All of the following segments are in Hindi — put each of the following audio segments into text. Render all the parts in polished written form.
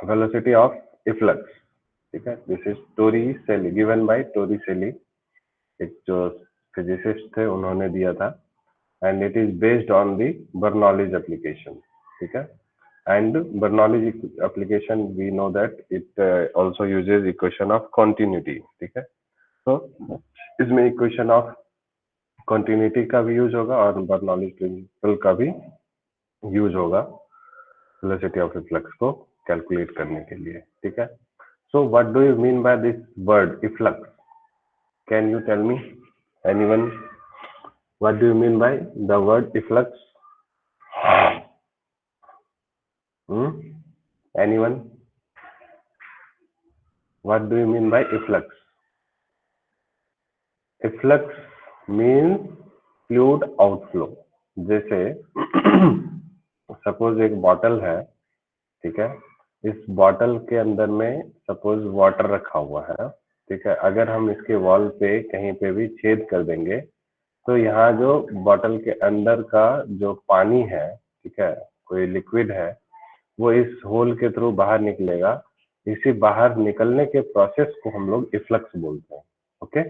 वेलोसिटी ऑफ इफ्लक्स, ठीक है। This is Torricelli, given by Torricelli, एक जो फिजिसिस्ट थे उन्होंने दिया था, and it is based on the Bernoulli's application, ठीक है। And Bernoulli's application we know that it also uses equation of continuity, ठीक है। तो इसमें इक्वेशन ऑफ कॉन्टिन्यूटी का भी यूज होगा और बर्नौलीज प्रिंसिपल का भी यूज होगा वेलोसिटी ऑफ इफ्लक्स को कैलकुलेट करने के लिए, ठीक है। So what do you mean by this word efflux? Can you tell me anyone, what do you mean by the word efflux? Anyone? What do you mean by efflux? Efflux means fluid outflow. जैसे सपोज एक बॉटल है, ठीक है। इस बॉटल के अंदर में सपोज वाटर रखा हुआ है, ठीक है। अगर हम इसके वॉल पे कहीं पे भी छेद कर देंगे तो यहाँ जो बॉटल के अंदर का जो पानी है, ठीक है, कोई लिक्विड है, वो इस होल के थ्रू बाहर निकलेगा। इसी बाहर निकलने के प्रोसेस को हम लोग इफ्लक्स बोलते हैं, ओके।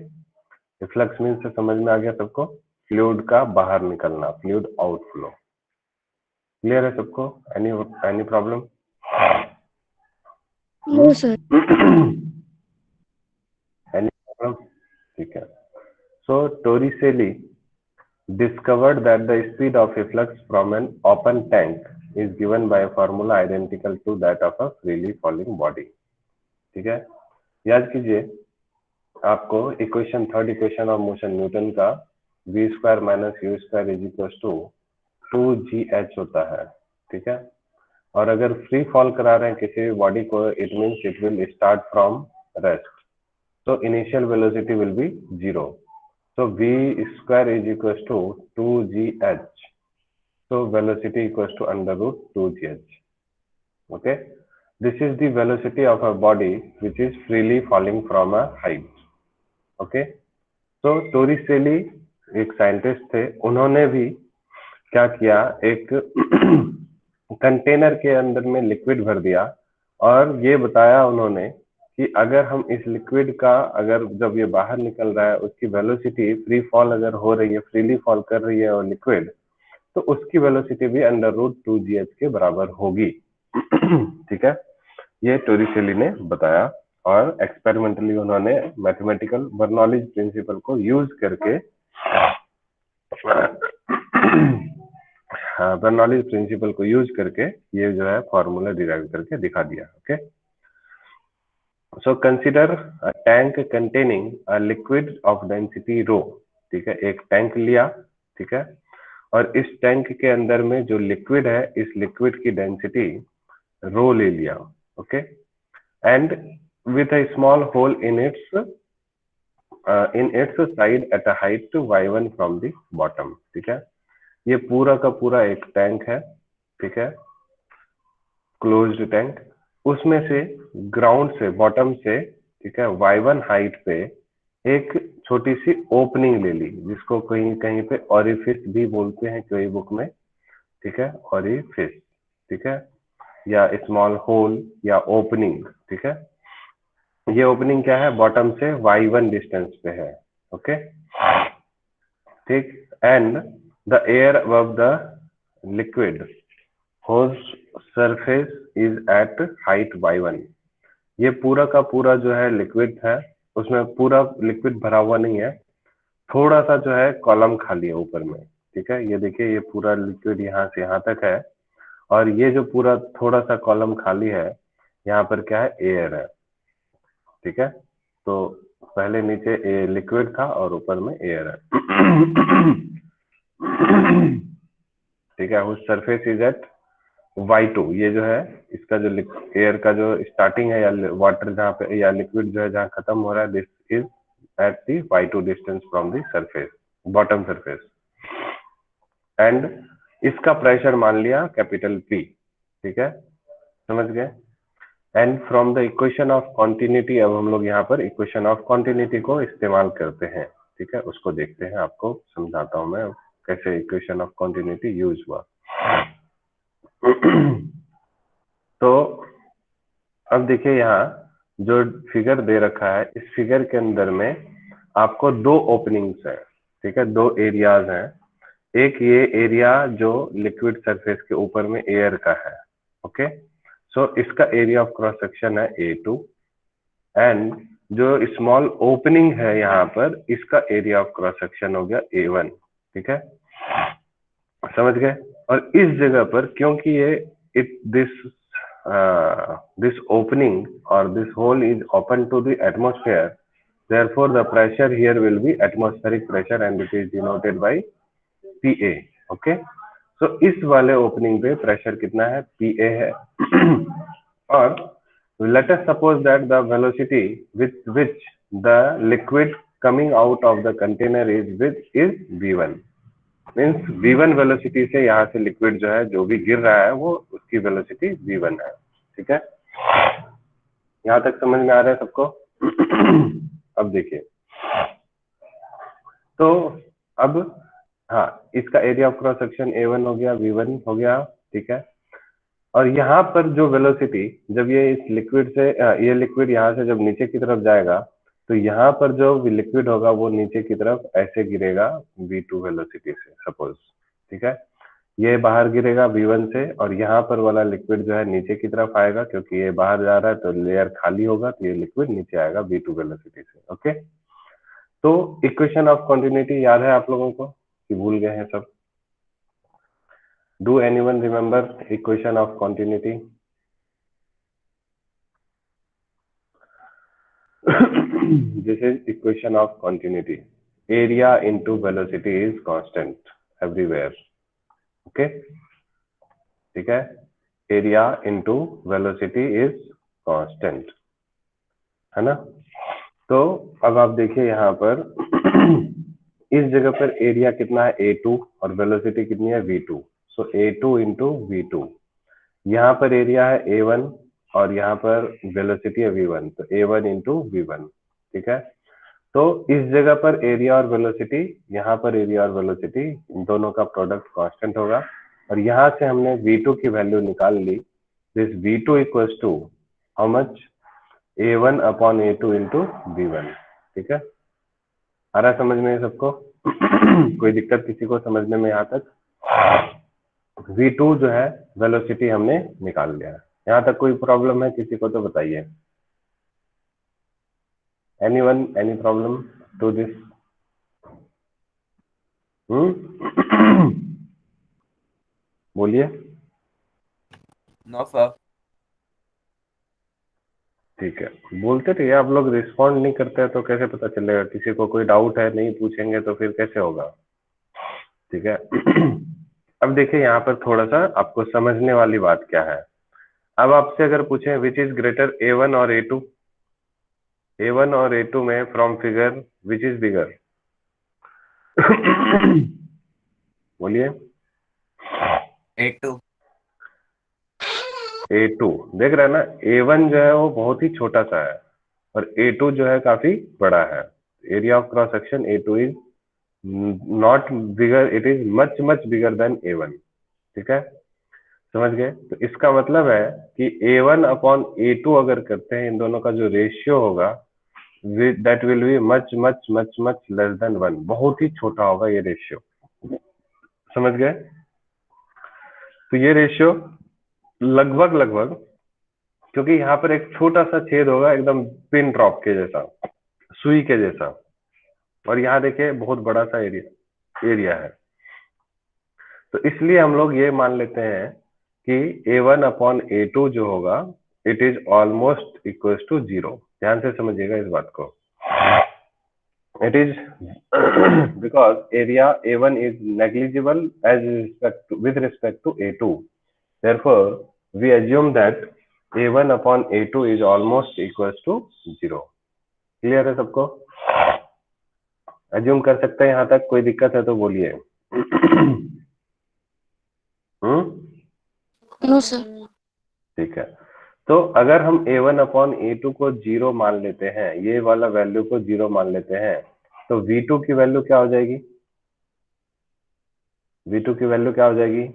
इफ्लक्स मीन्स से समझ में आ गया सबको? फ्लूइड का बाहर निकलना, फ्लूइड आउटफ्लो। क्लियर है सबको? Any problem? No sir. Any problem? ठीक है। So Torricelli discovered that the speed of efflux from an open tank is given by a formula identical to that of a freely falling body, ठीक है। याद कीजिए, आपको equation, third equation of motion Newton का v square minus u square is equal to 2gh होता है, ठीक है। और अगर फ्री फॉल करा रहे हैं किसी भी बॉडी को, it means it will start from rest, so initial velocity will be 0. So v square is equals to 2gh. So velocity equals to under root 2gh. Okay. This is the velocity of a body which is freely falling from a height. Okay. So Torricelli एक साइंटिस्ट थे, उन्होंने भी क्या किया, एक कंटेनर के अंदर में लिक्विड भर दिया और ये बताया उन्होंने कि अगर हम इस लिक्विड का, अगर जब ये बाहर निकल रहा है उसकी वेलोसिटी फ्री फॉल अगर हो रही है, फ्रीली फॉल कर रही है और लिक्विड, तो उसकी वेलोसिटी भी अंडर रूट 2gh के बराबर होगी। ठीक है, ये टोरिसेली ने बताया और एक्सपेरिमेंटली उन्होंने मैथमेटिकल बर्नौलीज प्रिंसिपल को यूज करके बर्नौलीज प्रिंसिपल को यूज करके ये जो है फॉर्मूला डिराइव करके दिखा दिया। Okay, so consider a tank containing a liquid of density rho, ठीक है। एक टैंक लिया, ठीक है, और इस टैंक के अंदर में जो लिक्विड है, इस लिक्विड की डेंसिटी रो ले लिया, okay, and with a small hole in its side at a height y1 from the bottom, ठीक है। ये पूरा का पूरा एक टैंक है, ठीक है, क्लोज्ड टैंक। उसमें से ग्राउंड से, बॉटम से, ठीक है, y1 हाइट पे एक छोटी सी ओपनिंग ले ली, जिसको कहीं कहीं पे ऑरिफिस भी बोलते हैं कई बुक में, ठीक है, ऑरिफिस, ठीक है, या स्मॉल होल या ओपनिंग, ठीक है। ये ओपनिंग क्या है, बॉटम से y1 डिस्टेंस पे है, ओके, ठीक। And the air above the liquid whose surface is at height y1। ये पूरा का पूरा जो है लिक्विड है, उसमें पूरा लिक्विड भरा हुआ नहीं है, थोड़ा सा जो है कॉलम खाली है ऊपर में, ठीक है। ये देखिए, ये पूरा लिक्विड यहाँ से यहाँ तक है और ये जो पूरा थोड़ा सा कॉलम खाली है, यहाँ पर क्या है, एयर है, ठीक है। तो पहले नीचे लिक्विड था और ऊपर में एयर है। ठीक है, उस सरफेस इज एट y2। ये जो है इसका जो एयर का जो स्टार्टिंग है, या वाटर जहाँ पे, या लिक्विड जो है जहाँ खत्म हो रहा है, this is at the y2 distance from the surface, bottom surface. And इसका प्रेशर मान लिया कैपिटल P, ठीक है, समझ गए। And from the equation of continuity, अब हम लोग यहाँ पर इक्वेशन ऑफ कॉन्टिन्यूटी को इस्तेमाल करते हैं, ठीक है, उसको देखते हैं, आपको समझाता हूँ मैं कैसे इक्वेशन ऑफ कॉन्टिन्यूटी यूज हुआ। तो अब देखिए यहाँ जो फिगर दे रखा है, इस फिगर के अंदर में आपको दो ओपनिंग्स है, ठीक है, दो एरियाज हैं। एक ये एरिया जो लिक्विड सरफेस के ऊपर में एयर का है, ओके। सो इसका एरिया ऑफ क्रॉस सेक्शन है A2, एंड जो स्मॉल ओपनिंग है यहाँ पर, इसका एरिया ऑफ क्रॉस सेक्शन हो गया A1, ठीक है, समझ गए। और इस जगह पर क्योंकि ये इट दिस ओपनिंग और this hole is open to the atmosphere, therefore the pressure here will be atmospheric pressure and it is denoted by PA, okay। so इस वाले ओपनिंग पे प्रेशर कितना है, PA है। और let us suppose that the velocity with which the liquid coming out of the container is V1, means V1 velocity से यहाँ से लिक्विड जो है, जो भी गिर रहा है, वो उसकी वेलोसिटी V1 है, ठीक है। यहाँ तक समझ में आ रहा है सबको? अब देखिए, तो अब हाँ, इसका area of cross section A1 हो गया, V1 हो गया, ठीक है। और यहाँ पर जो वेलोसिटी, जब ये इस लिक्विड से ये लिक्विड यहाँ से जब नीचे की तरफ जाएगा, तो यहाँ पर जो लिक्विड होगा वो नीचे की तरफ ऐसे गिरेगा V2 वेलोसिटी से, सपोज, ठीक है। ये बाहर गिरेगा V1 से, और यहाँ पर वाला लिक्विड जो है नीचे की तरफ आएगा, क्योंकि ये बाहर जा रहा है तो लेयर खाली होगा, तो ये लिक्विड नीचे आएगा V2 वेलोसिटी से, ओके। तो इक्वेशन ऑफ कॉन्टिन्यूटी याद है आप लोगों को कि भूल गए हैं सब? Do anyone remember equation of continuity? This is equation of continuity. Area into velocity is constant everywhere. Okay, ठीक है। Area into velocity is constant, है ना। तो अब आप देखिए यहाँ पर इस जगह पर एरिया कितना है, A2, और वेलोसिटी कितनी है, V2। सो A2 इंटू V2। यहाँ पर एरिया है A1 और यहाँ पर वेलोसिटी है V1, तो A1 इंटू V1, ठीक है। तो इस जगह पर एरिया और वेलोसिटी, यहाँ पर एरिया और वेलोसिटी दोनों का प्रोडक्ट कांस्टेंट होगा, और यहाँ से हमने V2 की वैल्यू निकाल ली। This V2 equals to how much, A1 upon A2 into V1, ठीक है। आ रहा है समझ में सबको? कोई दिक्कत किसी को समझने में यहाँ तक? V2 जो है वेलोसिटी हमने निकाल लिया है। यहाँ तक कोई प्रॉब्लम है किसी को तो बताइए। Anyone, any problem to this? बोलिए। No sir. ठीक है, बोलते रहिए, आप लोग रिस्पॉन्ड नहीं करते हैं तो कैसे पता चलेगा? किसी को कोई डाउट है, नहीं पूछेंगे तो फिर कैसे होगा? ठीक है। अब देखिए यहाँ पर थोड़ा सा आपको समझने वाली बात क्या है। अब आपसे अगर पूछे विच इज ग्रेटर, A1 और A2, A1 और A2 में from figure which is bigger? बोलिए। A2। A2 देख रहे हैं ना, A1 जो है वो बहुत ही छोटा सा है और A2 जो है काफी बड़ा है। Area of cross section A2 is not bigger, it is much much bigger than A1, ठीक है, समझ गए। तो इसका मतलब है कि A1 अपॉन A2 अगर करते हैं, इन दोनों का जो रेशियो होगा that will be much much much much less than 1, बहुत ही छोटा होगा ये रेशियो, समझ गए। तो ये रेशियो लगभग लगभग, क्योंकि यहाँ पर एक छोटा सा छेद होगा एकदम पिन ड्रॉप के जैसा, सुई के जैसा, और यहाँ देखिए बहुत बड़ा सा एरिया है, तो इसलिए हम लोग ये मान लेते हैं कि A1 अपॉन A2 जो होगा it is almost equal to 0। ध्यान से समझिएगा इस बात को। It is because area A1 is negligible as with respect to A2, therefore we assume that A1 upon A2 is almost equals to 0। Clear है सबको? अज्यूम कर सकते हैं यहाँ तक? कोई दिक्कत है तो बोलिए। No sir. ठीक है, तो अगर हम A1 अपॉन A2 को 0 मान लेते हैं, ये वाला वैल्यू को 0 मान लेते हैं, तो V2 की वैल्यू क्या हो जाएगी? V2 की वैल्यू क्या हो जाएगी?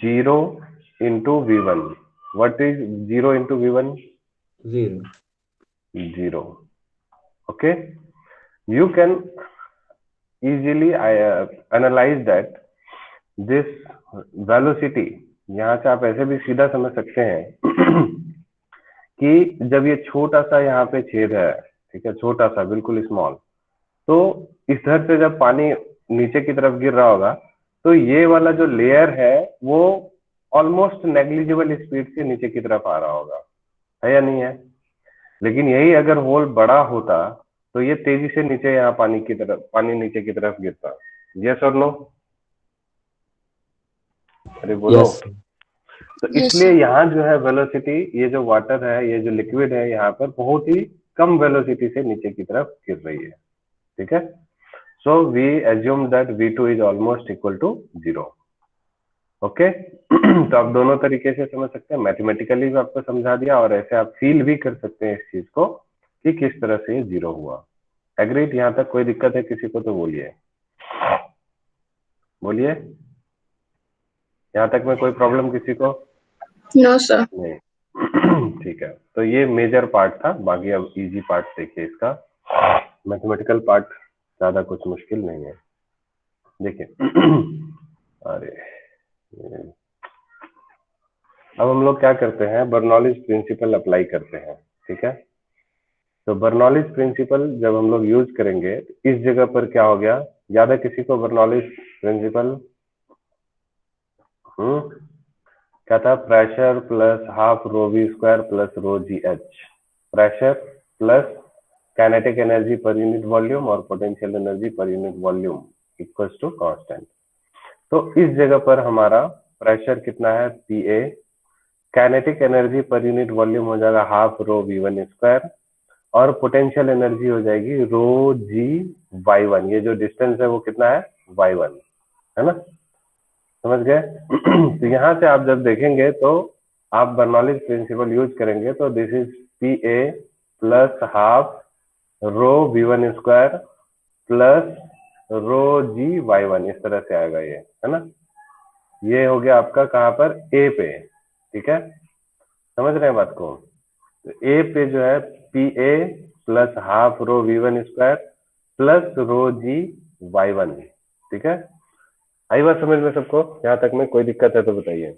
0 into V1, What is 0 into V1? 0. 0. Okay. You can easily analyze that this velocity, यहाँ से आप ऐसे भी सीधा समझ सकते हैं कि जब ये छोटा सा यहाँ पे छेद है, ठीक है, छोटा सा बिल्कुल स्मॉल, तो इधर से जब पानी नीचे की तरफ गिर रहा होगा तो ये वाला जो लेयर है वो ऑलमोस्ट नेग्लिजिबल स्पीड से नीचे की तरफ आ रहा होगा, है या नहीं है? लेकिन यही अगर होल बड़ा होता तो ये तेजी से नीचे यहाँ पानी नीचे की तरफ गिरता। यस और नो? अरे बोलो। Yes. तो इसलिए यहाँ जो है वेलोसिटी, ये जो वाटर है, ये जो लिक्विड है, यहाँ पर बहुत ही कम वेलोसिटी से नीचे की तरफ गिर रही है, ठीक है। So we assume that V2 is almost equal to 0। Okay. तो आप दोनों तरीके से समझ सकते हैं, मैथमेटिकली भी आपको समझा दिया और ऐसे आप फील भी कर सकते हैं इस चीज को कि किस तरह से ये 0 हुआ। एग्रीड? यहाँ तक कोई दिक्कत है किसी को तो बोलिए, बोलिए। यहाँ तक में कोई प्रॉब्लम किसी को? No sir. नहीं। ठीक है, तो ये मेजर पार्ट था, बाकी अब इजी पार्ट देखिए इसका। मैथमेटिकल पार्ट ज्यादा कुछ मुश्किल नहीं है, देखिए। अरे अब हम लोग क्या करते हैं, बर्नौलीज प्रिंसिपल अप्लाई करते हैं, ठीक है। तो बर्नौलीज प्रिंसिपल जब हम लोग यूज करेंगे तो इस जगह पर क्या हो गया, याद है किसी को बर्नौलीज प्रिंसिपल? क्या था? Pressure plus half rho v square plus rho g h. Pressure plus kinetic energy per unit volume और potential energy per unit volume equals to constant. तो इस जगह पर हमारा प्रेशर कितना है? Pa। Kinetic energy per unit volume हो जाएगा हाफ रो V1 स्क्वायर और पोटेंशियल एनर्जी हो जाएगी रो जी Y1। ये जो डिस्टेंस है वो कितना है? Y1, है ना? समझ गए? तो यहाँ से आप जब देखेंगे तो आप बर्नौलीज प्रिंसिपल यूज करेंगे तो this is Pa plus half rho V1 square plus rho g Y1, इस तरह से आएगा ये, है ना? ये हो गया आपका कहाँ पर? ए पे, ठीक है। समझ रहे हैं बात को? तो ए पे जो है Pa plus half rho V1 square plus rho g Y1, ठीक है। आई बात समझ में सबको? यहाँ तक में कोई दिक्कत है तो बताइए।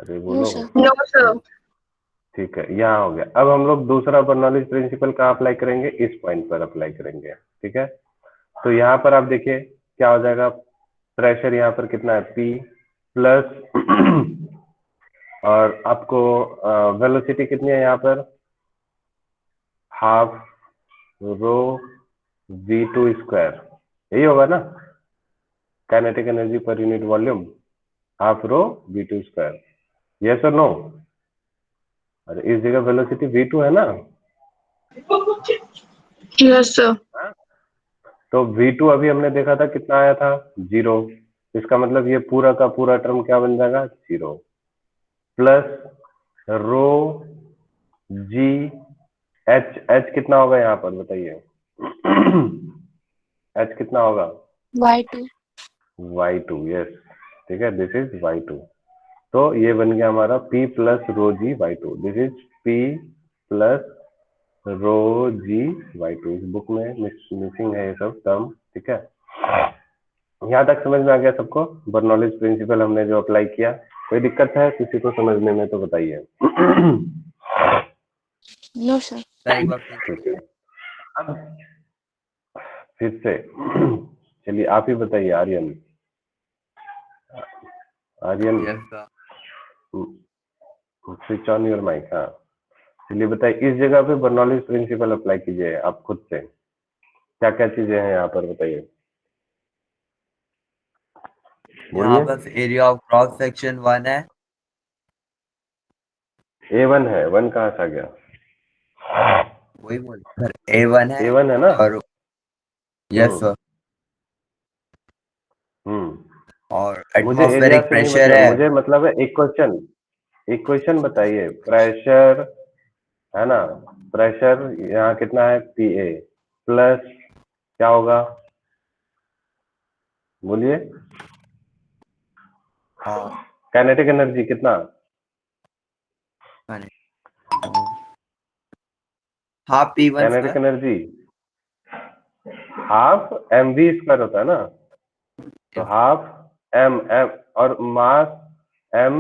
अरे बोलो। No sir. ठीक है, यहाँ हो गया। अब हम लोग दूसरा बर्नौलीज प्रिंसिपल कहाँ अप्लाई करेंगे? इस पॉइंट पर अप्लाई करेंगे, ठीक है। तो यहाँ पर आप देखिए क्या हो जाएगा, प्रेशर यहाँ पर कितना है? P प्लस और आपको वेलोसिटी कितनी है यहाँ पर? हाफ रो V2 स्क्वायर, यही होगा ना? Kinetic energy per unit volume half rho V2 square. Yes और नो? अरे इस जगह वेलोसिटी V2 है ना? Yes sir. तो V2 अभी हमने देखा था कितना आया था? 0। इसका मतलब ये पूरा का पूरा टर्म क्या बन जाएगा? 0 प्लस रो जी एच कितना होगा यहाँ पर बताइए? एच कितना होगा? Y2। Y2, यस, ठीक है, दिस इज Y2। तो ये बन गया हमारा P plus rho g Y2, this is P plus rho g Y2। इस बुक में मिसिंग है ये सब टर्म, ठीक है। यहाँ तक समझ में आ गया सबको? बर्नौलीज प्रिंसिपल हमने जो अप्लाई किया, कोई दिक्कत है किसी को समझने में तो बताइए। No sir. एक बार फिर ठीक है, अब फिर से चलिए आप ही बताइए। Aryan, yes sir. Switch on your mic. हाँ, चलिए बताइए, इस जगह पे बर्नौलीज प्रिंसिपल अप्लाई कीजिए आप खुद से। क्या क्या चीजें हैं यहाँ पर बताइए, यहाँ बोलिए। बस एरिया ऑफ क्रॉस सेक्शन 1 है। A1 है, 1 कहाँ से आ गया? वही बोल सर, A1 है। A1 है ना? और यस सर। और मुझे एरिया एटमॉस्फेरिक से नहीं प्रेशर मतलब, है। मुझे मतलब है एक क्वेश्चन बताइए। प्रेशर है ना, प्रेशर यहाँ कितना है? Pa प्लस क्या होगा, बोलिए। हाफ काइनेटिक एनर्जी कितना? Half P1 kinetic square. Energy half mv square होता है ना, तो हाफ m और मास m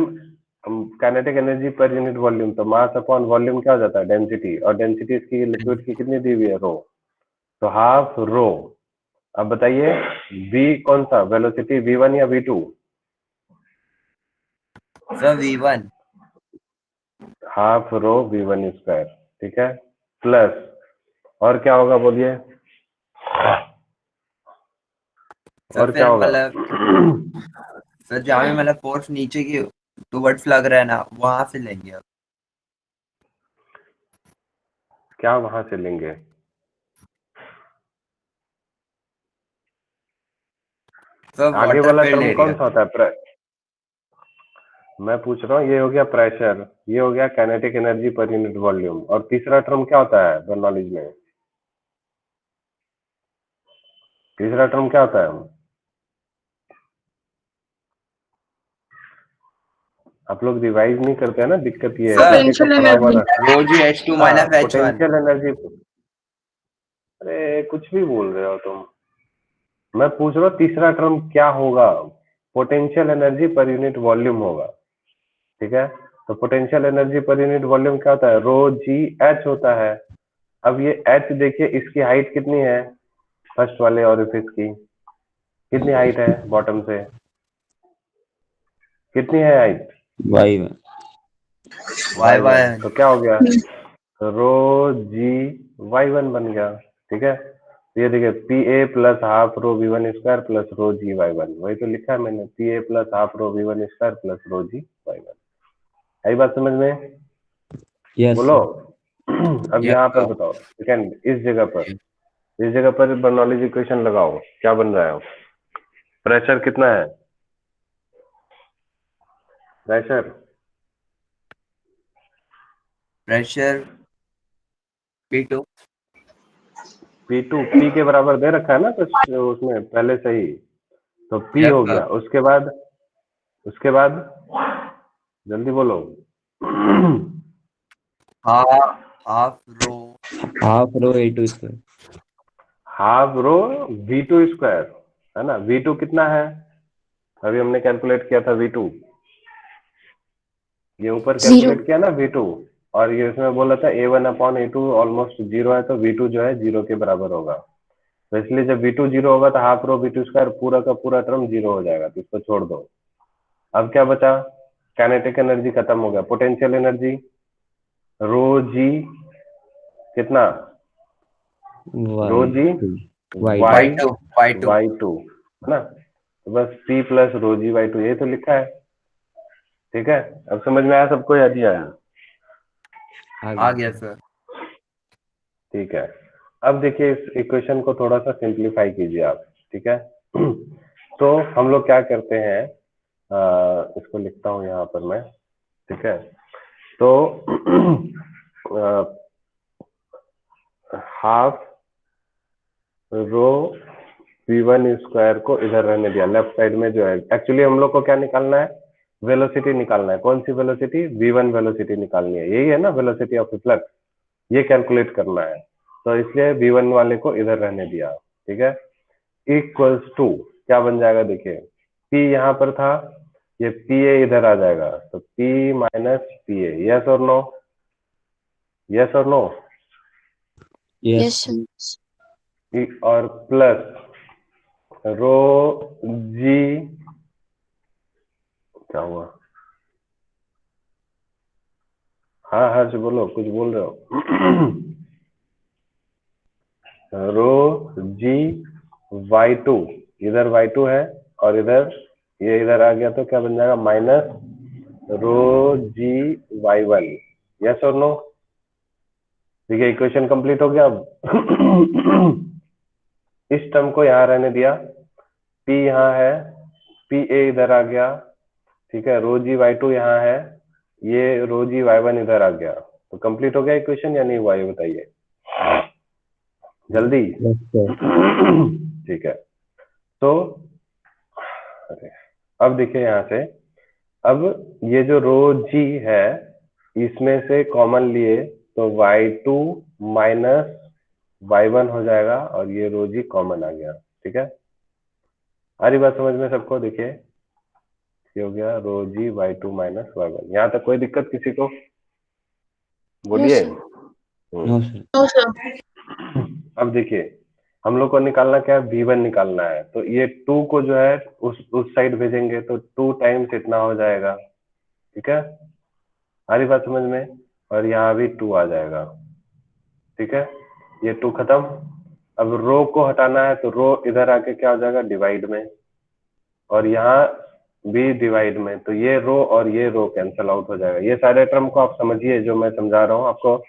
kinetic energy per unit volume, तो मास अपॉन वॉल्यूम क्या हो जाता है? डेंसिटी, और डेंसिटी इसकी लिक्विड की कितनी दी हुई है? रो। तो हाफ रो। अब बताइए v कौन सा, वेलोसिटी v1 या v2? Sir V1। Half rho v1 square, ठीक है, प्लस और क्या होगा बोलिए, सर और क्या फिर होगा? मतलब सर जहाँ भी मतलब फोर्स नीचे की टुवर्ड्स लग रहा है ना, वहां से लेंगे अब। क्या वहां से लेंगे? सर आगे वाटर वाला फील्ड टर्म कौन एरिया। सा होता है? मैं पूछ रहा हूँ, ये हो गया प्रेशर, ये हो गया kinetic energy per unit volume, और तीसरा टर्म क्या होता है नॉलेज में? तीसरा टर्म क्या होता है? आप लोग रिवाइज नहीं करते हैं ना, दिक्कत ये है, सर किसी को Potential पढ़ा हुआ energy. रखा। रो जी H2 हाँ, माइनस H1। Potential energy. अरे कुछ भी बोल रहे हो तुम। मैं पूछ रहा हूँ तीसरा टर्म क्या होगा? Potential energy per unit volume होगा, ठीक है। तो potential energy per unit volume क्या होता है? रो जी एच होता है। अब ये एच देखिए, इसकी हाइट कितनी है? फर्स्ट वाले ऑरिफिस की कितनी हाइट है? बॉटम से कितनी है हाइट? Y1। y1। Y1। तो क्या हो गया? रो जी y1 बन गया, ठीक है। तो ये देखिए P A plus half rho v1 square plus rho g y1, वही तो लिखा है मैंने, P A plus half rho v1 square plus rho g y1। आई बात समझ में? यस बोलो। सर। अब यस यहाँ पर सर। बताओ सेकंड, इस जगह पर बर्नौलीज इक्वेशन लगाओ, क्या बन रहा है? प्रेशर कितना है? Pressure pressure P2। P2 P के बराबर दे रखा है ना कुछ उसमें पहले से ही, तो P यस हो सर। गया। उसके बाद जल्दी बोलो। Half half rho half rho A2 square. Half rho V2 square, है ना। V2 कितना है? अभी हमने कैलकुलेट किया था V2, ये ऊपर 0. कैलकुलेट किया ना V2, और ये इसमें बोला था A1 upon A2 almost zero है, तो V2 जो है जीरो के बराबर होगा। तो इसलिए जब V2 जीरो होगा तो हाफ रो V2 स्क्वायर पूरा का पूरा टर्म जीरो हो जाएगा, तो इसको छोड़ दो। अब क्या बचा? काइनेटिक एनर्जी खत्म हो गया, पोटेंशियल एनर्जी रो जी कितना? Rho g Y2। Y Y2 Y2। Y two, है ना। तो बस P plus rho g y two, ये तो लिखा है, ठीक है। अब समझ में आया सबको या नहीं आया? आ गया सर। ठीक है। अब देखिए इस इक्वेशन को थोड़ा सा सिंप्लीफाई कीजिए आप, ठीक है। तो हम लोग क्या करते हैं, इसको लिखता हूँ यहाँ पर मैं, ठीक है। तो हाफ रो v1 स्क्वायर को इधर रहने दिया, लेफ्ट साइड में जो है। एक्चुअली हम लोग को क्या निकालना है? वेलोसिटी निकालना है। कौन सी वेलोसिटी? v1 वेलोसिटी निकालनी है, यही है ना वेलोसिटी ऑफ रिफ्लेक्स, ये कैलकुलेट करना है। तो इसलिए v1 वाले को इधर रहने दिया, ठीक है। इक्वल्स टू क्या बन जाएगा देखिए, p यहाँ पर था, ये pa इधर आ जाएगा, तो p माइनस pa, यस और नो? यस और नो? Yes, yes. sir. और प्लस रो जी, क्या हुआ? हाँ हर्ष बोलो, कुछ बोल रहे हो? रो जी y2, इधर y2 है, और इधर ये इधर आ गया, तो क्या बन जाएगा? Minus rho g y1, yes और नो? देखिए इक्वेशन कंप्लीट हो गया। अब इस टर्म को यहाँ रहने दिया, p यहाँ है, pa इधर आ गया, ठीक है। रो जी y2 यहाँ है, ये रो जी y1 इधर आ गया, तो कंप्लीट हो गया इक्वेशन या नहीं हुआ, ये बताइए जल्दी। Yes sir. ठीक है। तो अब देखिए यहाँ से, अब ये जो रो जी है इसमें से कॉमन लिए तो y2 माइनस y1 हो जाएगा और ये रो जी कॉमन आ गया। ठीक है, आ रही बात समझ में सबको? देखिए ये हो गया रो जी y2 माइनस y1। यहाँ तक कोई दिक्कत किसी को? बोलिए। sir. No sir. No, sir. अब देखिए हम लोग को निकालना क्या है, v1 निकालना है। तो ये 2 को जो है उस साइड भेजेंगे तो 2 टाइम्स इतना हो जाएगा। ठीक है, आ रही बात समझ में? और यहाँ भी 2 आ जाएगा। ठीक है, ये 2 खत्म। अब रो को हटाना है तो रो इधर आके क्या हो जाएगा, डिवाइड में, और यहाँ भी डिवाइड में। तो ये रो और ये रो कैंसिल आउट हो जाएगा। ये सारे टर्म को आप समझिए, जो मैं समझा रहा हूँ आपको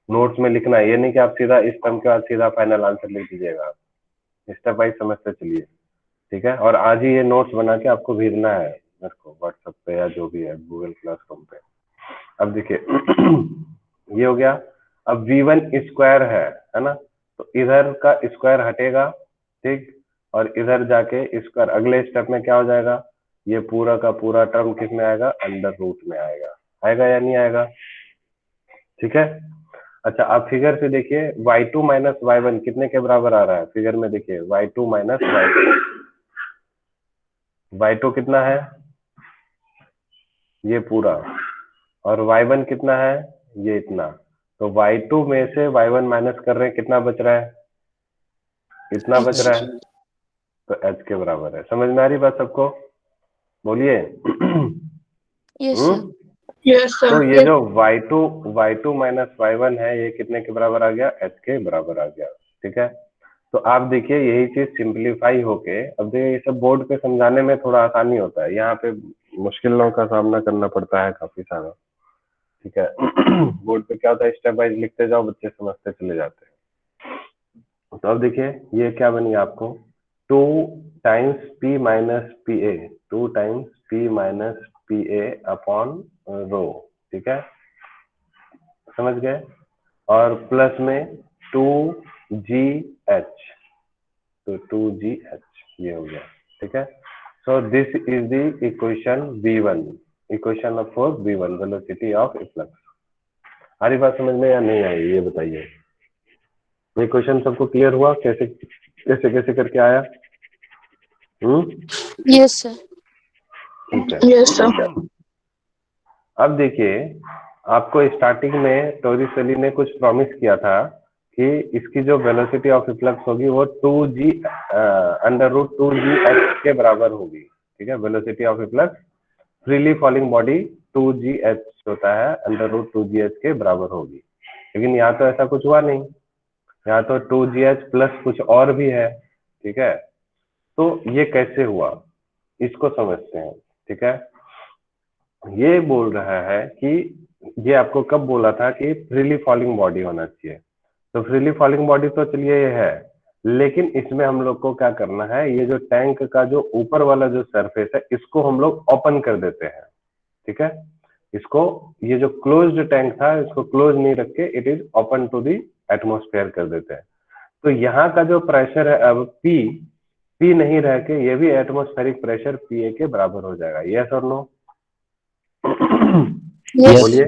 नोट्स में लिखना है। ये नहीं कि आप सीधा इस टर्म के बाद सीधा फाइनल आंसर लिख दीजिएगा, स्टेप वाइज समझते चलिए। ठीक है, और आज ही ये नोट्स बना के आपको भेजना है मेरे को व्हाट्सएप पे या जो भी है गूगल क्लासरूम पे। अब देखिए ये हो गया। अब v1 स्क्वायर है ना, तो इधर का स्क्वायर हटेगा। ठीक, और इधर जाके स्क्वायर अगले स्टेप में क्या हो जाएगा, ये पूरा का पूरा टर्म किस में आएगा, अंडर रूट में आएगा। आएगा या नहीं आएगा? ठीक है, अच्छा आप फिगर से देखिए y2 माइनस y1 कितने के बराबर आ रहा है? फिगर में देखिए y2 माइनस y1, y2 कितना है, ये पूरा, और y1 कितना है, ये इतना। तो y2 में से y1 माइनस कर रहे हैं, कितना बच रहा है, इतना बच रहा है। तो h के बराबर है। समझ में आ रही बात सबको? बोलिए। Yes, sir. Yes, तो sir. ये जो y2 माइनस y1 है ये कितने के बराबर आ गया, h के बराबर आ गया। ठीक है, तो आप देखिए यही चीज सिंप्लीफाई होके, अब देखिए ये सब बोर्ड पे समझाने में थोड़ा आसानी होता है, यहाँ पे मुश्किलों का सामना करना पड़ता है काफी सारा। ठीक है बोर्ड पे क्या होता है, स्टेप वाइज लिखते जाओ, बच्चे समझते चले जाते हैं। तो अब देखिए ये क्या बनी आपको, 2 times p minus P A, 2 times p minus P A upon rho. ठीक है, समझ गए? और प्लस में 2gh, तो 2gh ये हो गया। ठीक है, so this is the equation v1, equation of v1 velocity of flux. आ रही बात समझ में या नहीं आई, ये बताइए। ये क्वेश्चन सबको क्लियर हुआ कैसे कैसे कैसे करके आया? Yes, sir. ठीक है। Yes, sir. अब देखिए आपको स्टार्टिंग में टोरिसेली ने कुछ प्रॉमिस किया था कि इसकी जो वेलोसिटी ऑफ फ्लक्स होगी वो 2g अंडर रूट 2gh के बराबर होगी। ठीक है, velocity of flux freely falling body 2gh होता है, अंडर रूट 2gh के बराबर होगी। लेकिन यहाँ तो ऐसा कुछ हुआ नहीं, यहाँ तो 2gh प्लस कुछ और भी है। ठीक है, तो ये कैसे हुआ इसको समझते हैं। ठीक है, ये बोल रहा है कि ये आपको कब बोला था कि फ्रीली फॉलिंग बॉडी होना चाहिए, तो फ्रीली फॉलिंग बॉडी तो चलिए ये है, लेकिन इसमें हम लोग को क्या करना है, ये जो टैंक का जो ऊपर वाला जो सरफेस है इसको हम लोग ओपन कर देते हैं। ठीक है, इसको, ये जो क्लोज्ड टैंक था इसको क्लोज नहीं रख के it is open to the atmosphere कर देते हैं। तो यहाँ का जो प्रेशर है अब पी नहीं रह के ये भी एटमोस्फेरिक प्रेशर पीए के बराबर हो जाएगा। यस और नो? Yes. बोलिए।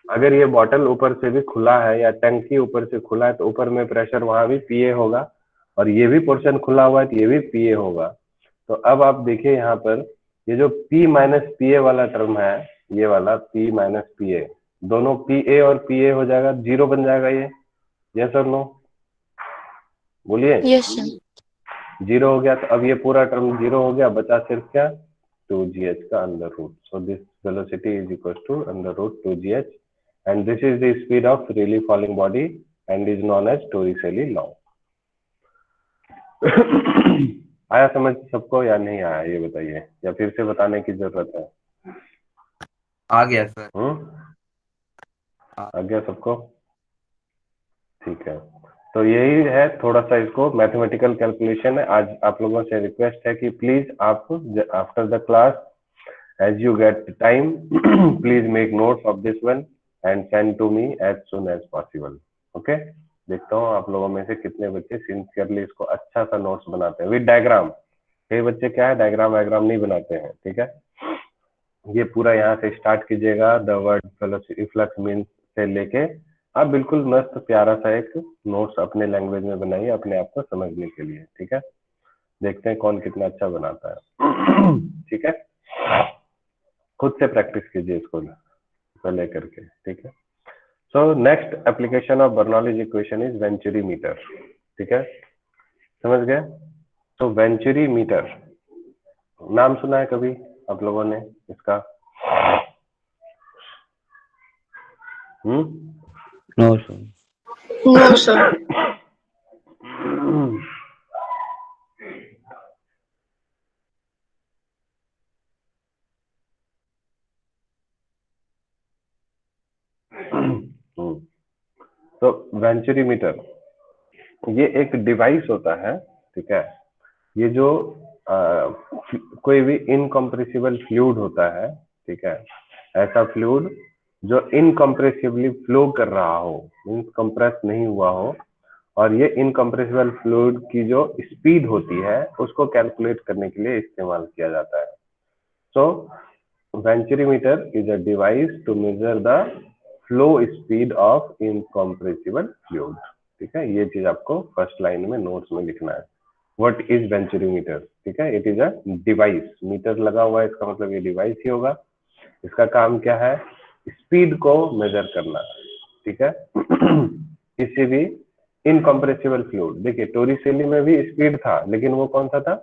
अगर ये बॉटल ऊपर से भी खुला है या टंकी ऊपर से खुला है तो ऊपर में प्रेशर वहां भी पीए होगा, और ये भी पोर्शन खुला हुआ है तो ये भी पीए होगा। तो अब आप देखिए यहाँ पर ये जो P माइनस पीए वाला टर्म है, ये वाला P माइनस पीए, दोनों पीए और पीए हो जाएगा, जीरो बन जाएगा ये। यस और नो? बोलिए। Yes, sir. जीरो हो गया, तो अब ये पूरा टर्म जीरो हो गया, बचा सिर्फ क्या, 2gh का under root. So this velocity is equal to under root 2gh, and this is the speed of freely falling body and is known as Torricelli law. आया समझ सबको या नहीं आया, ये बताइए, या फिर से बताने की जरूरत है? आ गया सर। आ गया सबको? ठीक है, तो यही है, थोड़ा सा इसको मैथमेटिकल कैलकुलेशन है। आज आप लोगों से रिक्वेस्ट है कि प्लीज आप after the class as you get time please make notes of this one and send to me as soon as possible. okay, देखता हूँ आप लोगों में से कितने बच्चे सिंसियरली इसको अच्छा सा नोट्स बनाते हैं विद डायग्राम। कई बच्चे क्या है डायग्राम वायग्राम नहीं बनाते हैं। ठीक है, ये पूरा यहाँ से स्टार्ट कीजिएगा, द वर्ड इफ्लक्स मीन्स से लेके आप बिल्कुल मस्त प्यारा सा एक नोट्स अपने लैंग्वेज में बनाइए अपने आप को समझने के लिए, ठीक है। देखते हैं कौन कितना अच्छा बनाता है। ठीक है, खुद से प्रैक्टिस कीजिए इसको लेकर के, ठीक है। So next application of Bernoulli's equation is venturi meter, ठीक है, समझ गए। तो वेंचुरी मीटर नाम सुना है कभी आप लोगों ने इसका? No sir. No, sir. तो वेंचुरी मीटर ये एक डिवाइस होता है, ठीक है। ये जो कोई भी इनकम्प्रेसिबल फ्लूइड होता है, ठीक है, ऐसा फ्लूइड जो इनकम्प्रेसिबली फ्लो कर रहा हो, मीन्स कंप्रेस नहीं हुआ हो, और ये इनकम्प्रेसिबल फ्लूइड की जो स्पीड होती है उसको कैलकुलेट करने के लिए इस्तेमाल किया जाता है। So venturimeter is a device to measure the flow speed of incompressible fluid, ठीक है। ये चीज आपको फर्स्ट लाइन में नोट्स में लिखना है। व्हाट इज वेंचुरीमीटर, ठीक है, it is a device, meter लगा हुआ है इसका मतलब ये डिवाइस ही होगा। इसका काम क्या है? स्पीड को मेजर करना, ठीक है। किसी भी इनकम्प्रेसिबल फ्लूइड, देखिए टोरिसेली में भी स्पीड था, लेकिन वो कौन सा था?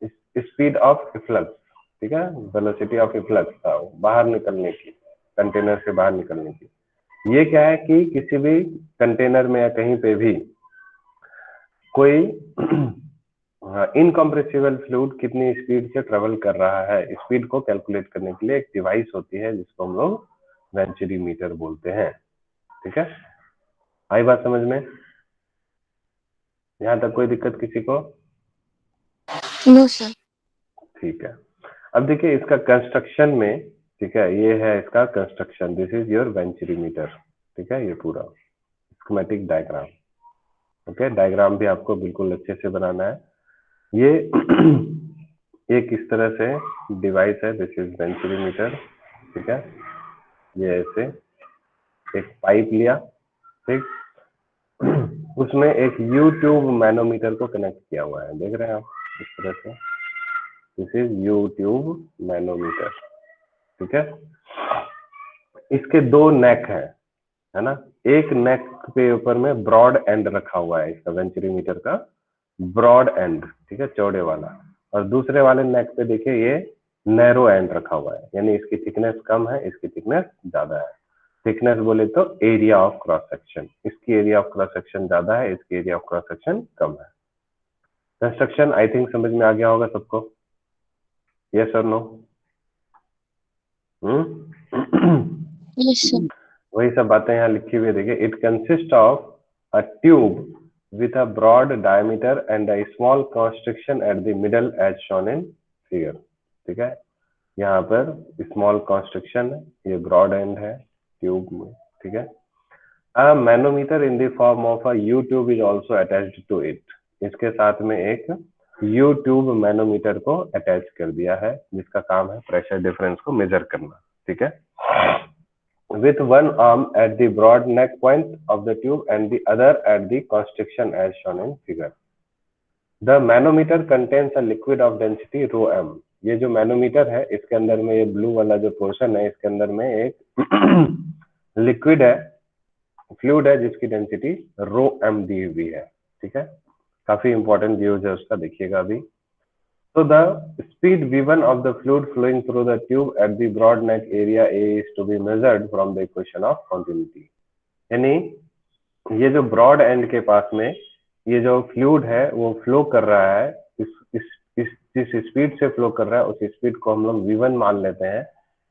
स्पीड ऑफ इफ्लक्स, ठीक है, वेलोसिटी ऑफ इफ्लक्स था, बाहर निकलने की, कंटेनर से बाहर निकलने की। ये क्या है कि किसी भी कंटेनर में या कहीं पे भी कोई इनकम्प्रेसिबल फ्लूइड कितनी स्पीड से ट्रेवल कर रहा है, स्पीड को कैलकुलेट करने के लिए एक डिवाइस होती है जिसको हम लोग वेंचुरीमीटर बोलते हैं, ठीक है। आई बात समझ में? यहाँ तक कोई दिक्कत किसी को? No, sir. ठीक है। अब देखिए इसका कंस्ट्रक्शन में, ठीक है, ये है इसका construction, this is your venturimeter, ठीक है, ये पूरा स्कीमेटिक डायग्राम, ओके। डायग्राम भी आपको बिल्कुल अच्छे से बनाना है। ये एक इस तरह से डिवाइस है, दिस इज वेंचुरीमीटर, ठीक है। ये ऐसे एक पाइप लिया, ठीक, उसमें एक यूट्यूब मैनोमीटर को कनेक्ट किया हुआ है, देख रहे हैं आप इस तरह से, दिस इज यूट्यूब मैनोमीटर, ठीक है। इसके दो नेक है ना, एक नेक के ऊपर में ब्रॉड एंड रखा हुआ है इसका वेंचुरीमीटर का, ब्रॉड एंड, ठीक है, चौड़े वाला, और दूसरे वाले नेक पे देखिए ये नैरो एंड रखा हुआ है, यानी इसकी थिकनेस कम है, इसकी थिकनेस ज्यादा है। थिकनेस बोले तो एरिया ऑफ क्रॉस सेक्शन, इसकी एरिया ऑफ क्रॉस सेक्शन ज्यादा है, इसकी एरिया ऑफ क्रॉस सेक्शन कम है। कंस्ट्रक्शन आई थिंक समझ में आ गया होगा सबको, यस और नो? Yes, sir. वही सब बातें यहाँ लिखी हुई है, देखिए। It consist of a tube with a broad diameter and a small constriction at the middle as shown in figure, ठीक है। यहाँ पर स्मॉल कंस्ट्रक्शन है, ये ब्रॉड एंड है ट्यूब में, ठीक है। A manometer in the form of a U tube is also attached to it, इसके साथ में एक यू ट्यूब मैनोमीटर को अटैच कर दिया है, जिसका काम है प्रेशर डिफरेंस को मेजर करना, ठीक है। with one arm at the broad neck point of the tube and the other at the constriction as shown in figure. The manometer contains a liquid of density rho m. ये जो मैनोमीटर है इसके अंदर में ये ब्लू वाला जो पोर्शन है इसके अंदर में एक लिक्विड है, फ्लूइड है, जिसकी डेंसिटी रो m दी हुई है, ठीक है। काफी इंपॉर्टेंट व्यूज है उसका, देखिएगा अभी। So the speed v1 of the fluid flowing through the tube at the broad neck area A is to be measured from the equation of continuity. यानी ये जो ब्रॉड एंड के पास में ये जो फ्लूइड है वो फ्लो कर रहा है, जिस स्पीड से फ्लो कर रहा है उस स्पीड को हम लोग v1 मान लेते हैं,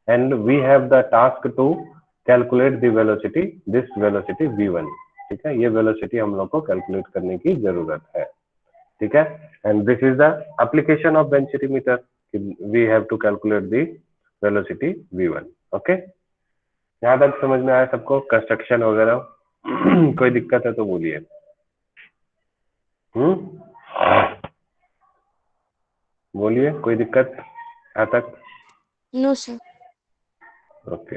and we have the task to calculate the velocity, this velocity v1, ठीक है। ये वेलोसिटी हम लोग को कैलकुलेट करने की जरूरत है, ठीक है। And this is the application of venturi meter, we have to calculate the velocity v1, okay. यहाँ तक समझ में आया सबको कंस्ट्रक्शन वगैरह? कोई दिक्कत है तो बोलिए। बोलिए, कोई दिक्कत यहाँ तक? No, sir. ओके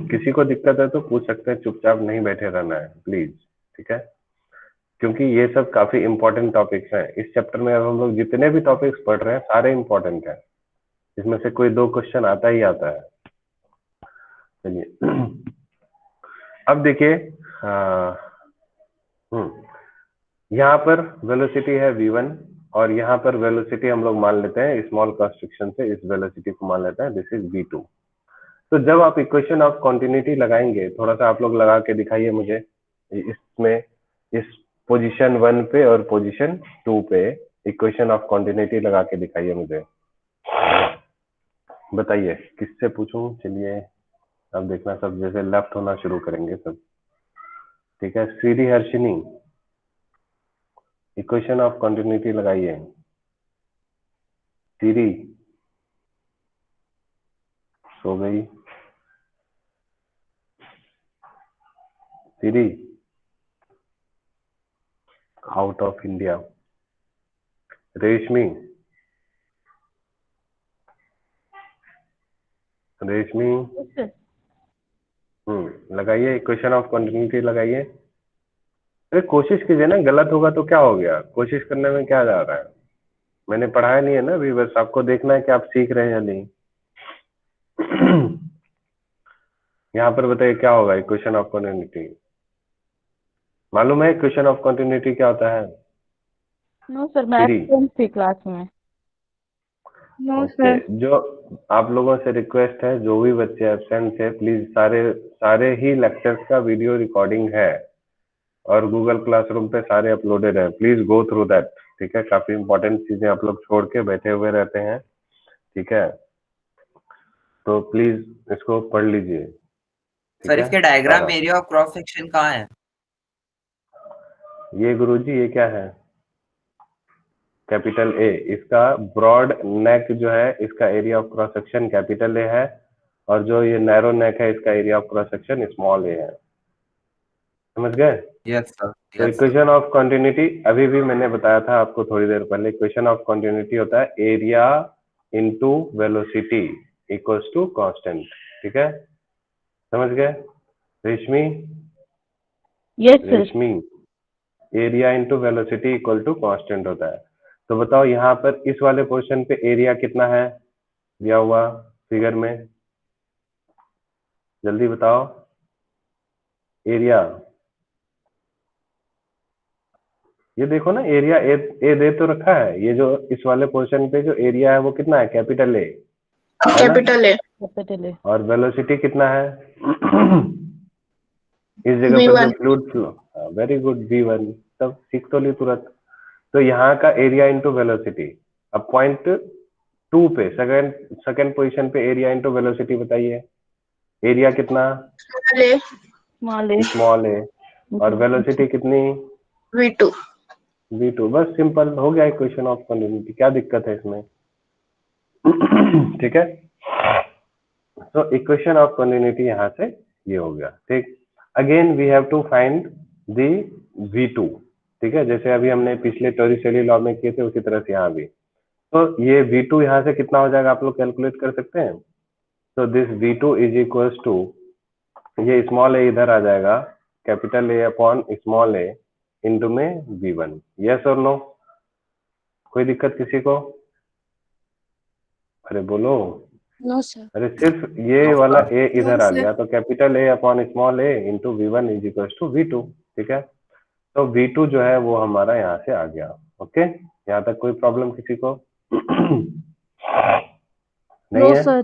किसी को दिक्कत है तो पूछ सकते हैं, चुपचाप नहीं बैठे रहना है प्लीज, ठीक है, क्योंकि ये सब काफी इंपॉर्टेंट टॉपिक्स हैं। इस चैप्टर में अब हम लोग जितने भी टॉपिक्स पढ़ रहे हैं सारे इंपॉर्टेंट हैं, इसमें से कोई 2 क्वेश्चन आता ही आता है। चलिए अब देखिए, यहाँ पर वेलोसिटी है v1 और यहाँ पर वेलोसिटी हम लोग मान लेते हैं स्मॉल कंस्ट्रक्शन से, इस वेलोसिटी को मान लेते हैं दिस इज v2। तो जब आप इक्वेशन ऑफ कॉन्टिन्यूटी लगाएंगे, थोड़ा सा आप लोग लगा के दिखाइए मुझे इसमें, इस पोजीशन 1 पे और पोजीशन 2 पे इक्वेशन ऑफ कॉन्टिन्यूटी लगा के दिखाइए मुझे, बताइए किससे पूछूं। चलिए अब देखना सब जैसे लेफ्ट होना शुरू करेंगे सब, ठीक है। Shri Harshini equation of continuity लगाइए। सीरी सो गई, सीरी आउट ऑफ इंडिया। रेशमी, रेशमी लगाइए इक्वेशन ऑफ कॉन्टिन्यूटी लगाइए। अरे कोशिश कीजिए ना, गलत होगा तो क्या हो गया, कोशिश करने में क्या जा रहा है, मैंने पढ़ाया नहीं है ना अभी, बस आपको देखना है कि आप सीख रहे हैं या नहीं। यहाँ पर बताइए क्या होगा इक्वेशन ऑफ कॉन्टिन्यूटी, मालूम है इक्वेशन ऑफ कॉन्टिन्यूटी क्या होता है? नो सर, मैं एब्सेंट थी क्लास में। No okay, sir. जो आप लोगों से रिक्वेस्ट है, जो भी बच्चे एब्सेंट थे प्लीज सारे ही लेक्चर्स का वीडियो रिकॉर्डिंग है और गूगल क्लासरूम पे सारे अपलोडेड है, प्लीज गो थ्रू दैट, ठीक है। काफी इंपॉर्टेंट चीजें आप लोग छोड़ के बैठे हुए रहते हैं, ठीक है, तो प्लीज इसको पढ़ लीजिए, ठीक सर है। इसके डायग्राम सारा एरिया ऑफ क्रॉस सेक्शन कहाँ है? ये गुरुजी ये क्या है? कैपिटल ए, इसका ब्रॉड नेक जो है इसका area of cross section capital A है, और जो ये नैरो नेक है इसका area of cross section small a है, समझ गए? यस सर, तो yes sir. Equation of continuity अभी भी मैंने बताया था आपको थोड़ी देर पहले, इक्वेशन ऑफ कॉन्टिन्यूटी होता है area into velocity equals to constant, ठीक है, समझ गए? Reshmi, yes sir. Reshmi area into velocity equal to constant होता है। तो बताओ यहाँ पर इस वाले पोर्शन पे एरिया कितना है दिया हुआ फिगर में, जल्दी बताओ एरिया। ये देखो ना एरिया ए दे तो रखा है, ये जो इस वाले पोर्शन पे जो एरिया है वो कितना है, कैपिटल ए है ना, कैपिटल है। कैपिटल है। और वेलोसिटी कितना है इस जगह पर जो V1। Fluid flow, very good v1, तब सीख तो ली तुरंत। तो यहाँ का एरिया इंटू वेलोसिटी, अब पॉइंट 2 पे सेकंड पोजीशन पे एरिया इंटू वेलोसिटी बताइए, एरिया कितना, ले स्मॉल है। स्मॉल है, और वेलोसिटी कितनी, V2। v2, बस सिंपल हो गया इक्वेशन ऑफ कॉन्टिन्यूटी, क्या दिक्कत है इसमें? ठीक है, तो इक्वेशन ऑफ कॉन्टिन्यूटी यहाँ से ये हो गया, ठीक। Again we have to find the v2, ठीक है, जैसे अभी हमने पिछले टॉरिसेली लॉ में किए थे उसी तरह से यहाँ भी। तो ये v2 यहाँ से कितना हो जाएगा आप लोग कैलकुलेट कर सकते हैं। तो this v2 is equals to, ये स्मॉल ए इधर आ जाएगा, capital A upon small A into में v1, यस और नो, कोई दिक्कत किसी को? अरे बोलो, नो सर। अरे सिर्फ ये वाला ए इधर आ गया, तो capital A upon small A into v1 is equals to v2, ठीक है। तो v2 जो है वो हमारा यहाँ से आ गया, ओके, यहाँ तक कोई प्रॉब्लम किसी को? नहीं है? सर।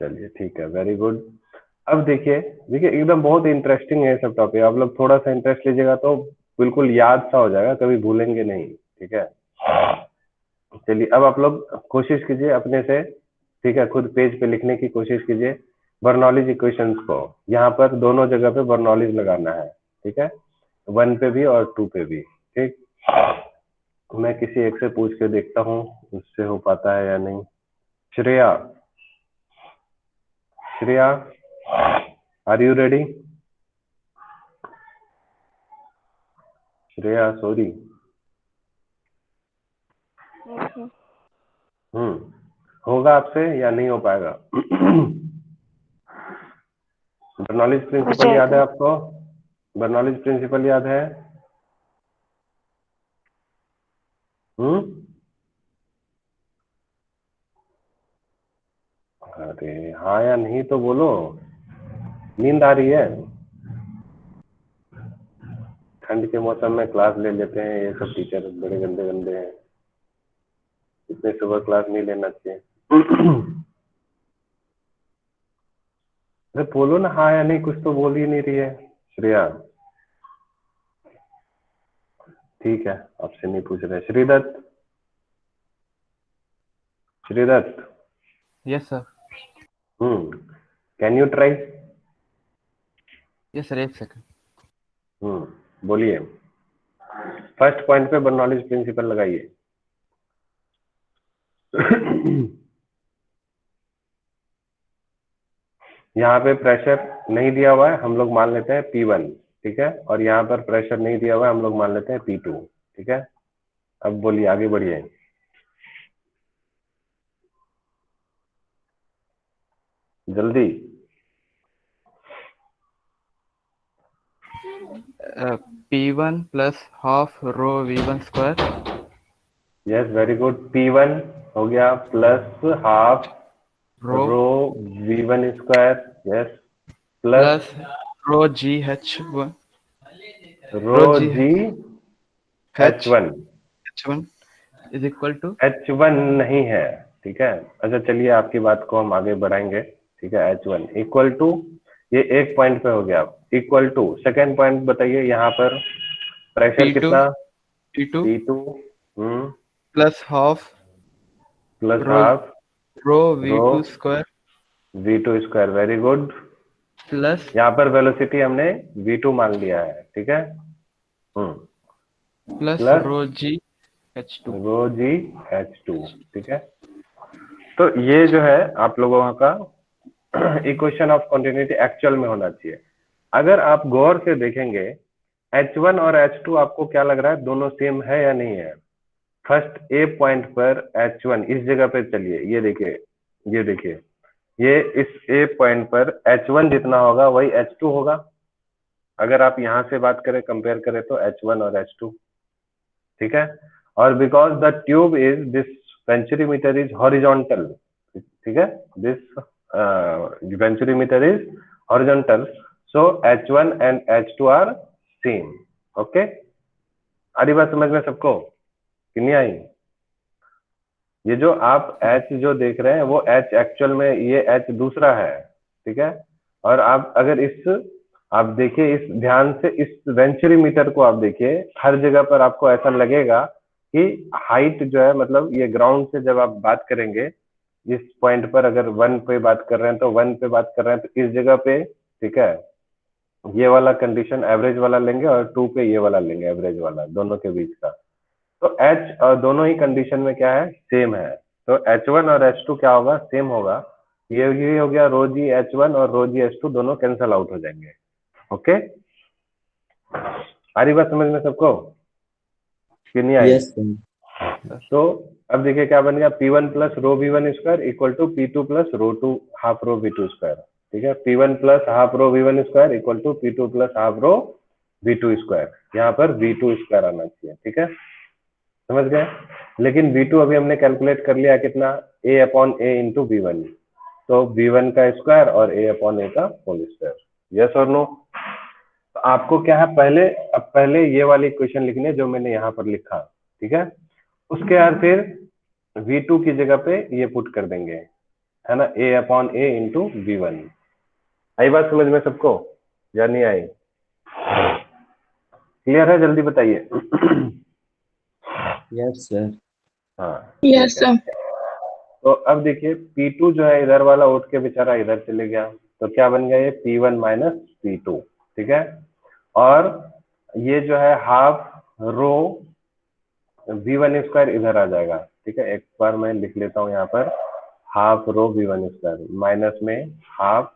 चलिए ठीक है, वेरी गुड। अब देखिए देखिए एकदम बहुत इंटरेस्टिंग है सब टॉपिक, आप लोग थोड़ा सा इंटरेस्ट लीजिएगा तो बिल्कुल याद सा हो जाएगा, कभी भूलेंगे नहीं, ठीक है। चलिए अब आप लोग कोशिश कीजिए अपने से, ठीक है, खुद पेज पे लिखने की कोशिश कीजिए बर्नौलीज इक्वेशंस को, यहाँ पर दोनों जगह पे बर्नौलीज लगाना है, ठीक है, 1 पे भी और 2 पे भी, ठीक। मैं किसी एक से पूछ के देखता हूँ उससे हो पाता है या नहीं। Shreya, Shreya are you ready? Shreya sorry, होगा आपसे या नहीं हो पाएगा? बर्नौलीज प्रिंसिपल याद है आपको? बर्नौलीज प्रिंसिपल याद है? अरे हाँ या नहीं तो बोलो, नींद आ रही है? ठंड के मौसम में क्लास ले लेते हैं ये सब टीचर, बड़े गंदे गंदे हैं, इतने सुबह क्लास नहीं लेना चाहिए। अरे बोलो ना हाँ या नहीं, कुछ तो बोल ही नहीं रही है श्रेया। ठीक है, आपसे नहीं पूछ रहे। Shridatta, Shridatta. Yes, sir. Can you try? Yes, sir. एक second. बोलिए। फर्स्ट पॉइंट पे बर्नौलीज प्रिंसिपल लगाइए। यहाँ पे प्रेशर नहीं दिया हुआ है, हम लोग मान लेते हैं P1, ठीक है, और यहाँ पर प्रेशर नहीं दिया हुआ है, हम लोग मान लेते हैं P2, ठीक है। अब बोलिए, आगे बढ़िए। जल्दी। P1 plus half rho V1 square yes, very good. P1 हो गया plus half rho rho V1 square, yes, plus plus rho GH1 rho G H1। H1 is equal to H1 नहीं है, ठीक है। अच्छा चलिए, आपकी बात को हम आगे बढ़ाएंगे, ठीक है। H1 इक्वल टू, ये एक पॉइंट पे हो गया, इक्वल टू सेकेंड पॉइंट बताइए। यहाँ पर प्रेशर P2 कितना? P2 P2 plus half plus rho half rho V2 square V2 square, very good. plus यहाँ पर वेलोसिटी हमने V2 मान लिया है, ठीक है। plus plus rho G H2 रो जी H2, ठीक है। तो ये जो है आप लोगों का इक्वेशन ऑफ कंटिन्यूटी एक्चुअल में होना चाहिए। अगर आप गौर से देखेंगे, H1 और H2 आपको क्या लग रहा है, दोनों सेम है या नहीं है? फर्स्ट ए पॉइंट पर H1 इस जगह पे, चलिए ये देखिए, ये देखिए, ये इस ए पॉइंट पर H1 जितना होगा वही H2 होगा। अगर आप यहाँ से बात करें, कंपेयर करें तो H1 और H2, ठीक है। और because the tube is this venturimeter is horizontal, ठीक है, this venturimeter is horizontal, so H1 and H2 are same. Okay, आ रही बात समझ में सबको कि नहीं आई? ये जो आप H जो देख रहे हैं वो H एक्चुअल में ये H दूसरा है, ठीक है। और आप अगर आप देखिए इस ध्यान से, इस वेंचुरीमीटर को आप देखिए, हर जगह पर आपको ऐसा लगेगा कि हाइट जो है, मतलब ये ग्राउंड से जब आप बात करेंगे, इस पॉइंट पर अगर 1 पे बात कर रहे हैं तो 1 पे बात कर रहे हैं, तो इस जगह पे, ठीक है, ये वाला कंडीशन एवरेज वाला लेंगे और 2 पे ये वाला लेंगे एवरेज वाला, दोनों के बीच का। तो H और दोनों ही कंडीशन में क्या है, सेम है। तो H1 और H2 क्या होगा, सेम होगा। ये हो गया रो जी H1 और रो जी H2 दोनों कैंसल आउट हो जाएंगे। ओके, आ रही बात समझ में सबको कि नहीं आई? Yes sir. तो अब देखिए क्या बन गया, P1 plus rho V1 square equal to P2 plus rho 2 half rho V2 square, ठीक है। P1 plus half rho V1 square equal to P2 plus half rho V2 square. यहाँ पर V2 स्क्वायर आना चाहिए, ठीक है, समझ गए। लेकिन V2 अभी हमने कैलकुलेट कर लिया कितना, A upon A into V1, तो V1 का स्क्वायर और A अपॉन A का होल स्क्वायर। यस और नो? तो आपको क्या है, पहले ये वाली इक्वेशन लिखनी है जो मैंने यहाँ पर लिखा, ठीक है। उसके बाद फिर V2 की जगह पे ये पुट कर देंगे, है ना, A upon A into V1। आई बात समझ में सबको या नहीं आई? क्लियर है? जल्दी बताइए। Yes sir. हाँ, यस सर। तो अब देखिए P2 जो है इधर वाला उठ के बेचारा इधर चले गया, तो क्या बन गया, ये P1 माइनस P2, ठीक है। और ये जो है हाफ रो V1 स्क्वायर इधर आ जाएगा, ठीक है। एक बार मैं लिख लेता हूँ यहाँ पर, half rho V1 square minus में half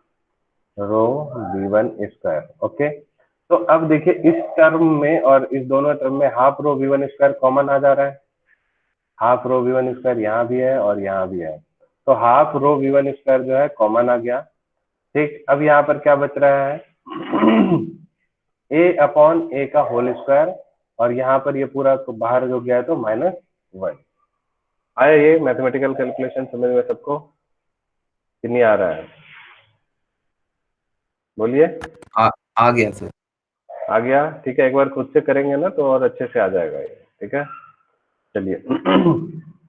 rho V1 square. Okay, तो अब देखिए इस टर्म में और इस दोनों टर्म में half rho V1 square common आ जा रहा है। हाफ रो V1 स्क्वायर यहाँ भी है और यहाँ भी है, तो हाफ रो V1 स्क्वायर जो है कॉमन आ गया। ठीक, अब यहाँ पर क्या बच रहा है a अपॉन a का होल स्क्वायर, और यहाँ पर ये पूरा बाहर जो गया है तो -1। आया ये मैथमेटिकल कैलकुलेशन समझ में सबको कि नहीं आ रहा है? बोलिए। आ गया सर। आ गया, ठीक है। एक बार खुद से करेंगे ना तो और अच्छे से आ जाएगा ये, ठीक है। चलिए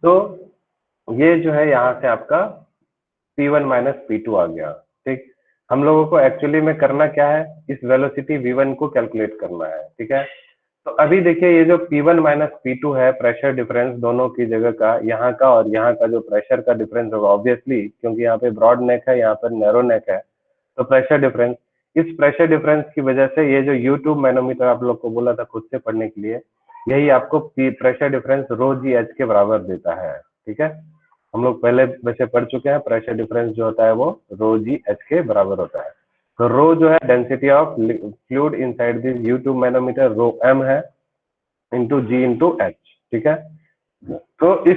तो ये जो है यहाँ से आपका P1 माइनस P2 आ गया। ठीक, हम लोगों को एक्चुअली में करना क्या है, इस वेलोसिटी V1 को कैलकुलेट करना है, ठीक है। तो अभी देखिए ये जो P1 माइनस P2 है, प्रेशर डिफरेंस दोनों की जगह का, यहाँ का और यहाँ का जो प्रेशर का डिफरेंस होगा ऑब्वियसली, क्योंकि यहाँ पे ब्रॉड नेक है, यहाँ पर नैरो नेक है, तो प्रेशर डिफरेंस, इस प्रेशर डिफरेंस की वजह से ये जो यूट्यूब मैनोमीटर आप लोग को बोला था खुद से पढ़ने के लिए, यही आपको प्रेशर डिफरेंस रो जी एच के बराबर देता है, ठीक है। हम लोग पहले वैसे पढ़ चुके हैं, प्रेशर डिफरेंस जो होता है वो रो जी एच के बराबर होता है। तो रो जो है density of fluid inside this U tube manometer, rho M है इंटू जी इंटू एच, ठीक है। तो इस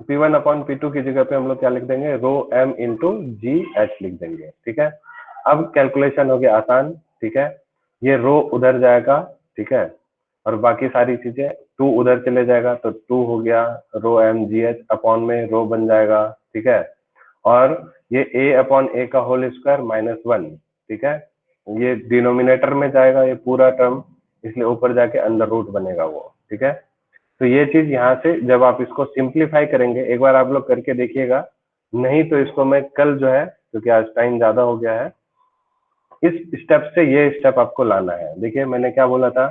P1 अपॉन P2 की जगह पे हम लोग क्या लिख देंगे, रो एम इंटू जी एच लिख देंगे, ठीक है। अब कैलकुलेशन हो गया आसान, ठीक है। ये रो उधर जाएगा, ठीक है, और बाकी सारी चीजें 2 उधर चले जाएगा, तो 2 हो गया रो एम जी एच अपॉन में रो बन जाएगा, ठीक है। और ये a अपॉन a का होल स्क्वायर -1, ठीक है, ये डिनोमिनेटर में जाएगा ये पूरा टर्म, इसलिए ऊपर जाके अंडर रूट बनेगा वो, ठीक है। तो ये चीज यहाँ से जब आप इसको सिंप्लीफाई करेंगे, एक बार आप लोग करके देखिएगा, नहीं तो इसको मैं कल जो है, क्योंकि आज टाइम ज्यादा हो गया है, इस स्टेप से ये स्टेप आपको लाना है। देखिए मैंने क्या बोला था,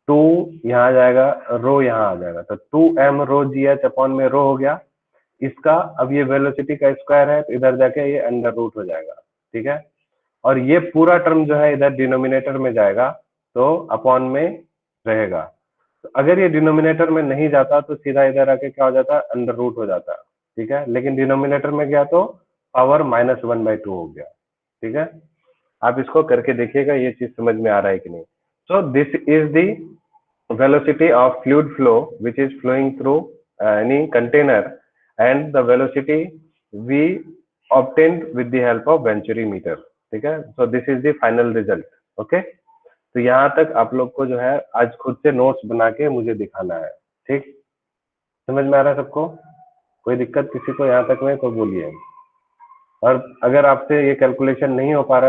2 यहाँ आ जाएगा, रो यहाँ आ जाएगा, तो 2m रो जी एच अपॉन में रो हो गया इसका। अब ये वेलोसिटी का स्क्वायर है, तो इधर जाके ये अंडर रूट हो जाएगा, ठीक है। और ये पूरा टर्म जो है इधर डिनोमिनेटर में जाएगा, तो अपॉन में रहेगा। तो अगर ये डिनोमिनेटर में नहीं जाता तो सीधा इधर आके क्या हो जाता, अंडर रूट हो जाता, ठीक है। लेकिन डिनोमिनेटर में गया तो पावर -1/2 हो गया, ठीक है। आप इसको करके देखिएगा, ये चीज समझ में आ रहा है कि नहीं। सो this is the velocity of fluid flow which is flowing through any container, and the velocity we obtained with the help of Venturi meter, ठीक है। so this is the final result, okay। तो यहाँ तक आप लोग को जो है आज खुद से नोट्स बना के मुझे दिखाना है, ठीक। समझ में आ रहा है सबको? कोई दिक्कत किसी को यहाँ तक में तो बोलिए। और अगर आपसे ये कैलकुलेशन नहीं हो पा रहा है